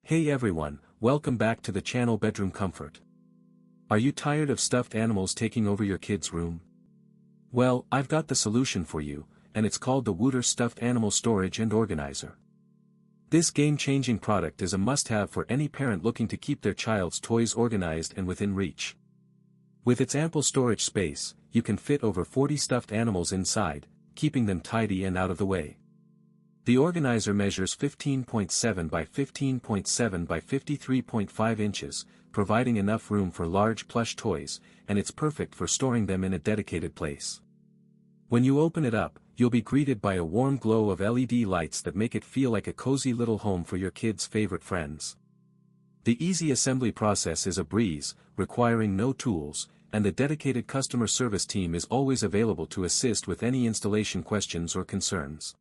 Hey everyone, welcome back to the channel Bedroom Comfort. Are you tired of stuffed animals taking over your kid's room? Well, I've got the solution for you, and it's called the Woodure Stuffed Animal Storage and Organizer. This game-changing product is a must-have for any parent looking to keep their child's toys organized and within reach. With its ample storage space, you can fit over 40 stuffed animals inside, keeping them tidy and out of the way. The organizer measures 15.7 by 15.7 by 53.5 inches, providing enough room for large plush toys, and it's perfect for storing them in a dedicated place. When you open it up, you'll be greeted by a warm glow of LED lights that make it feel like a cozy little home for your kids' favorite friends. The easy assembly process is a breeze, requiring no tools, and the dedicated customer service team is always available to assist with any installation questions or concerns.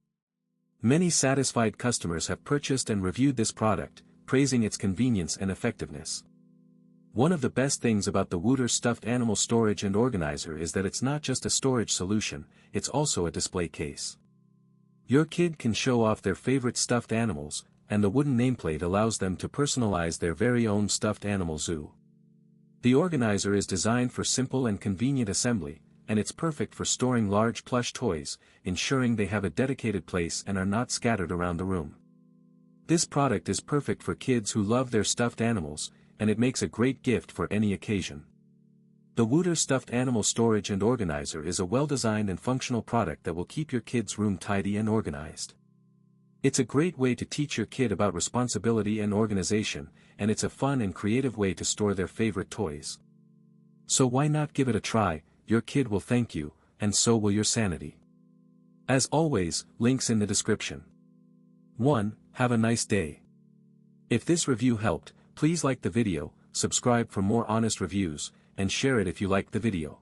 Many satisfied customers have purchased and reviewed this product, praising its convenience and effectiveness. One of the best things about the Woodure Stuffed Animal Storage and Organizer is that it's not just a storage solution, it's also a display case. Your kid can show off their favorite stuffed animals, and the wooden nameplate allows them to personalize their very own stuffed animal zoo. The organizer is designed for simple and convenient assembly, and it's perfect for storing large plush toys, ensuring they have a dedicated place and are not scattered around the room. This product is perfect for kids who love their stuffed animals, and it makes a great gift for any occasion. The Woodure Stuffed Animal Storage and Organizer is a well-designed and functional product that will keep your kid's room tidy and organized. It's a great way to teach your kid about responsibility and organization, and it's a fun and creative way to store their favorite toys. So why not give it a try? Your kid will thank you, and so will your sanity. As always, links in the description. 1. Have a nice day. If this review helped, please like the video, subscribe for more honest reviews, and share it if you liked the video.